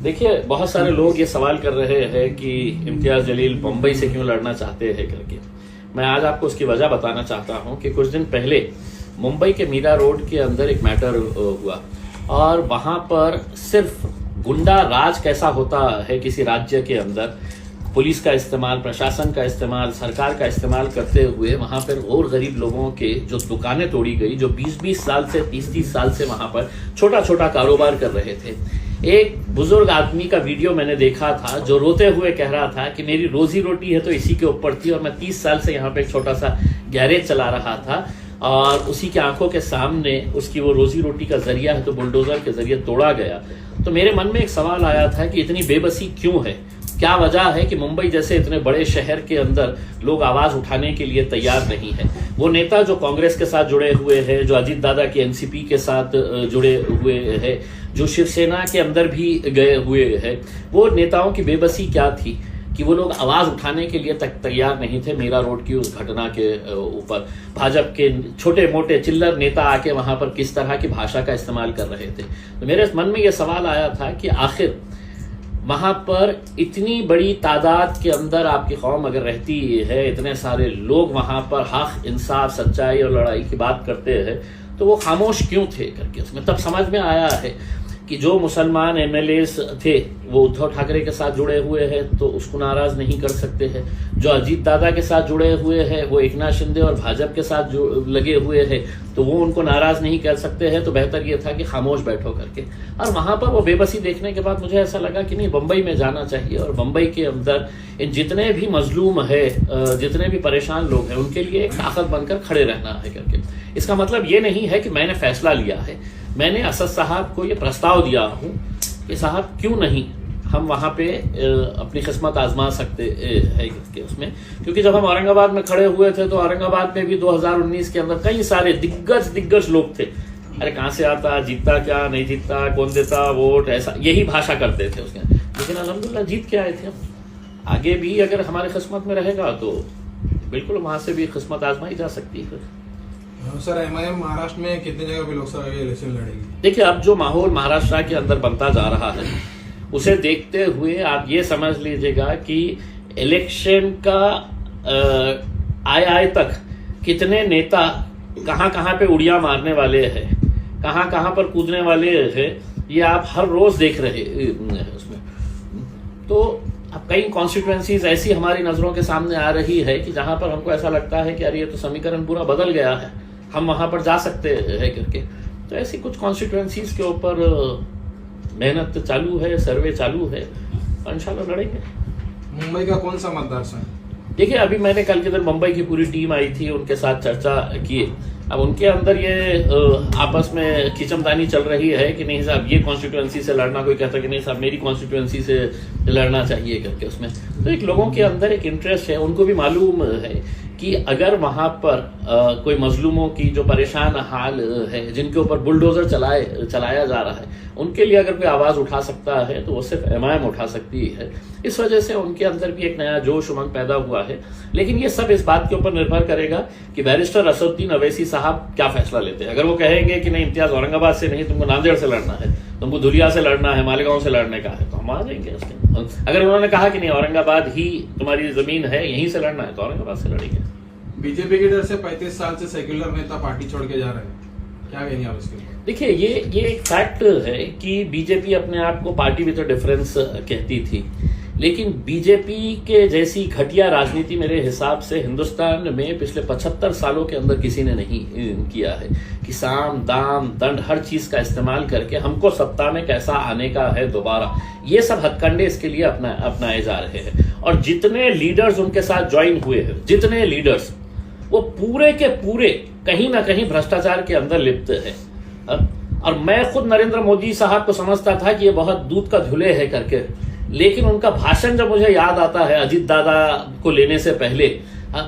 देखिए, बहुत सारे लोग ये सवाल कर रहे हैं कि इम्तियाज जलील मुंबई से क्यों लड़ना चाहते हैं करके। मैं आज आपको उसकी वजह बताना चाहता हूं कि कुछ दिन पहले मुंबई के मीरा रोड के अंदर एक मैटर हुआ और वहां पर सिर्फ गुंडा राज कैसा होता है किसी राज्य के अंदर, पुलिस का इस्तेमाल, प्रशासन का इस्तेमाल, सरकार का इस्तेमाल करते हुए वहां पर और गरीब लोगों के जो दुकानें तोड़ी गई, जो 20-20 साल से 30-30 साल से वहां पर छोटा छोटा कारोबार कर रहे थे। एक बुजुर्ग आदमी का वीडियो मैंने देखा था जो रोते हुए कह रहा था कि मेरी रोजी रोटी है तो इसी के ऊपर थी और मैं 30 साल से यहाँ पे एक छोटा सा गैरेज चला रहा था और उसी के आंखों के सामने उसकी वो रोजी रोटी का जरिया है तो बुलडोजर के जरिए तोड़ा गया। तो मेरे मन में एक सवाल आया था कि इतनी बेबसी क्यों है, क्या वजह है कि मुंबई जैसे इतने बड़े शहर के अंदर लोग आवाज उठाने के लिए तैयार नहीं है। वो नेता जो कांग्रेस के साथ जुड़े हुए हैं, जो अजीत दादा की एनसीपी के साथ जुड़े हुए हैं, जो शिवसेना के अंदर भी गए हुए हैं, वो नेताओं की बेबसी क्या थी कि वो लोग आवाज उठाने के लिए तक तैयार नहीं थे मीरा रोड की उस घटना के ऊपर। भाजपा के छोटे मोटे चिल्लर नेता आके वहां पर किस तरह की भाषा का इस्तेमाल कर रहे थे। तो मेरे मन में यह सवाल आया था कि आखिर वहां पर इतनी बड़ी तादाद के अंदर आपकी कौम अगर रहती है, इतने सारे लोग वहां पर हक, इंसाफ, सच्चाई और लड़ाई की बात करते हैं तो वो खामोश क्यों थे करके उसमें तब समझ में आया है कि जो मुसलमान एमएलएस थे वो उद्धव ठाकरे के साथ जुड़े हुए हैं तो उसको नाराज नहीं कर सकते हैं, जो अजीत दादा के साथ जुड़े हुए हैं वो एकनाथ शिंदे और भाजपा के साथ लगे हुए हैं तो वो उनको नाराज नहीं कर सकते हैं। तो बेहतर ये था कि खामोश बैठो करके। और वहां पर वो बेबसी देखने के बाद मुझे ऐसा लगा कि नहीं, बंबई में जाना चाहिए और बंबई के अंदर इन जितने भी मजलूम है, जितने भी परेशान लोग हैं, उनके लिए एक ताकत बनकर खड़े रहना है करके। इसका मतलब ये नहीं है कि मैंने फैसला लिया है, मैंने असद साहब को ये प्रस्ताव दिया हूं कि साहब क्यों नहीं हम वहां पे अपनी किस्मत आजमा सकते हैं उसमें। क्योंकि जब हम औरंगाबाद में खड़े हुए थे तो औरंगाबाद में भी 2019 के अंदर कई सारे दिग्गज लोग थे। अरे कहां से आता, जीतता क्या, नहीं जीतता, कौन देता वोट, ऐसा यही भाषा करते थे उसके। लेकिन अल्हम्दुलिल्लाह जीत के आए थे हम। आगे भी अगर हमारे किस्मत में रहेगा तो बिल्कुल वहां से भी किस्मत आजमाई जा सकती है। सर, एमआईएम महाराष्ट्र में कितने जगह पे लोकसभा के इलेक्शन लड़ेगी? देखिए, अब जो माहौल महाराष्ट्र के अंदर बनता जा रहा है उसे देखते हुए आप ये समझ लीजिएगा कि इलेक्शन का आय तक कितने नेता कहां पे उड़िया मारने वाले हैं, कहां पर कूदने वाले हैं, ये आप हर रोज देख रहे हैं उसमें। तो अब कई कॉन्स्टिट्यूएंसीज ऐसी हमारी नजरों के सामने आ रही है कि जहां पर हमको ऐसा लगता है कि यार ये तो समीकरण पूरा बदल गया है, हम वहां पर जा सकते हैं करके। तो ऐसी कुछ कॉन्स्टिट्यूएंसीज के ऊपर मेहनत चालू है, सर्वे चालू है और इंशाल्लाह लड़ेंगे। मुंबई का कौन सा मतदार संघ? देखिए, अभी मैंने कल के दिन मुंबई की पूरी टीम आई थी, उनके साथ चर्चा की। अब उनके अंदर ये आपस में खींचमतानी चल रही है कि नहीं साहब ये कॉन्स्टिट्यूएंसी से लड़ना, कोई कहता कि नहीं साहब मेरी कॉन्स्टिट्यूएंसी से लड़ना चाहिए करके उसमें। तो एक लोगों के अंदर एक इंटरेस्ट है, उनको भी मालूम है कि अगर वहां पर कोई मजलूमों की जो परेशान हाल है, जिनके ऊपर बुलडोजर चलाया जा रहा है, उनके लिए अगर कोई आवाज उठा सकता है तो वो सिर्फ एमआईएम उठा सकती है। इस वजह से उनके अंदर भी एक नया जोश उमंग पैदा हुआ है। लेकिन ये सब इस बात के ऊपर निर्भर करेगा कि बैरिस्टर असदुद्दीन अवैसी साहब क्या फैसला लेते हैं। अगर वो कहेंगे कि नहीं इम्तियाज औरंगाबाद से नहीं, तुमको नांदेड़ से लड़ना है, तुमको धुलिया से लड़ना है, मालेगांव से लड़ने का है, तो हम आ जाएंगे उसके। अगर उन्होंने कहा कि नहीं औरंगाबाद ही तुम्हारी जमीन है, यहीं से लड़ना है, तो औरंगाबाद से लड़ेंगे। बीजेपी के डर से 35 साल से सेक्युलर नेता पार्टी छोड़ के जा रहे हैं, क्या कहेंगे आप इसके? देखिए, ये एक फैक्ट है कि बीजेपी अपने आप को पार्टी विद डिफरेंस कहती थी, लेकिन बीजेपी के जैसी घटिया राजनीति मेरे हिसाब से हिंदुस्तान में पिछले 75 सालों के अंदर किसी ने नहीं किया है कि साम दाम दंड हर चीज का इस्तेमाल करके हमको सत्ता में कैसा आने का है दोबारा। ये सब हथकंडे इसके लिए अपनाए जा रहे हैं। और जितने लीडर्स उनके साथ ज्वाइन हुए हैं, जितने लीडर्स, वो पूरे के पूरे कहीं ना कहीं भ्रष्टाचार के अंदर लिप्त है। और मैं खुद नरेंद्र मोदी साहब को समझता था कि ये बहुत दूध का धुले है करके, लेकिन उनका भाषण जब मुझे याद आता है अजीत दादा को लेने से पहले,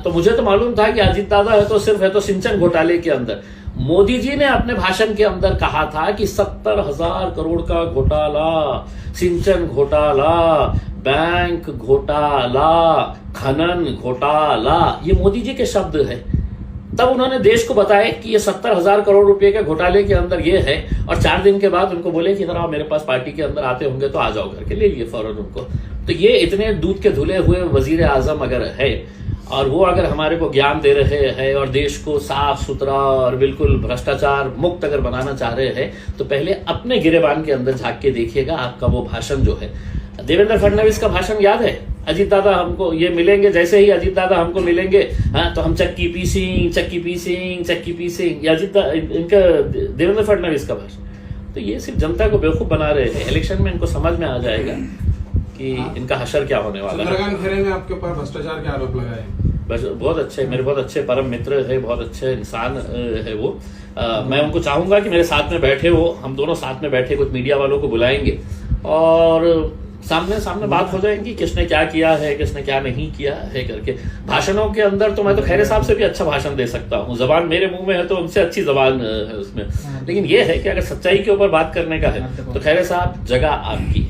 तो मुझे तो मालूम था कि अजीत दादा है तो सिर्फ है तो सिंचन घोटाले के अंदर। मोदी जी ने अपने भाषण के अंदर कहा था कि 70,000 करोड़ का घोटाला, सिंचन घोटाला, बैंक घोटाला, खनन घोटाला, ये मोदी जी के शब्द है। तब उन्होंने देश को बताया कि ये 70,000 करोड़ रुपए के घोटाले के अंदर ये है, और 4 दिन के बाद उनको बोले कि जरा मेरे पास पार्टी के अंदर आते होंगे तो आ जाओ करके, ले लिए फौरन उनको। तो ये इतने दूध के धुले हुए वजीर आजम अगर है, और वो अगर हमारे को ज्ञान दे रहे हैं और देश को साफ सुथरा और बिल्कुल भ्रष्टाचार मुक्त अगर बनाना चाह रहे हैं, तो पहले अपने गिरेबान के अंदर झांक के देखिएगा। आपका वो भाषण जो है, देवेंद्र फडणवीस का भाषण याद है? अजीत दादा हमको ये मिलेंगे, जैसे ही अजीत दादा हमको मिलेंगे, हाँ, तो हम चक्की पीसिंग चक्की पीसिंग चक्की पीसिंग, इनका देवेंद्र फडणवीस का भाषण। तो ये सिर्फ जनता को बेवकूफ बना रहे हैं। इलेक्शन में इनको समझ में आ जाएगा कि इनका हशर क्या होने वाला है। चंद्रकांत खैरे ने आपके ऊपर भ्रष्टाचार के आरोप लगाए। बस बहुत अच्छे, मेरे बहुत अच्छे परम मित्र है, बहुत अच्छे इंसान है वो। मैं उनको चाहूंगा कि मेरे साथ में बैठे हो, हम दोनों साथ में बैठे कुछ मीडिया वालों को बुलाएंगे और सामने सामने बात हो जाएगी, किसने क्या किया है, किसने क्या नहीं किया है करके। भाषणों के अंदर तो मैं तो खैरे साहब से भी अच्छा भाषण दे सकता हूँ, जबान मेरे मुंह में है तो उनसे अच्छी जबान है उसमें। लेकिन ये है कि अगर सच्चाई के ऊपर बात करने का है तो खैरे साहब, जगह आपकी,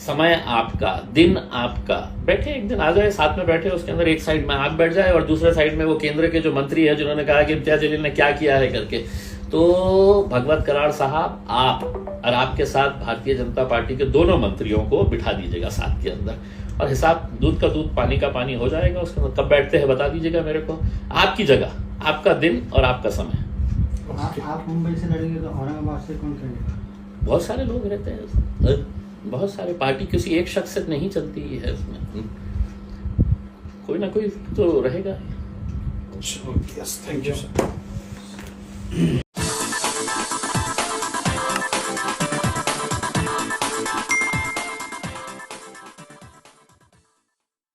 समय आपका, दिन आपका, बैठे एक दिन आ जाए, साथ में बैठे, उसके अंदर एक साइड में आप बैठ जाए और दूसरे साइड में वो केंद्र के जो मंत्री है जिन्होंने कहा कि इम्तियाज जलील ने क्या किया है करके। तो भगवत कराड़ साहब, आप और आपके साथ भारतीय जनता पार्टी के दोनों मंत्रियों को बिठा दीजिएगा साथ के अंदर, और हिसाब दूध का दूध पानी का पानी हो जाएगा। उसके अंदर कब बैठते हैं बता दीजिएगा मेरे को, आपकी जगह, आपका दिन और आपका समय। आप मुंबई से लड़ेंगे तो औरंगाबाद से कौन करेंगे? बहुत सारे लोग रहते हैं, बहुत सारे, पार्टी किसी एक शख्स से नहीं चलती है उसमें, कोई ना कोई तो रहेगा। Thank you sir.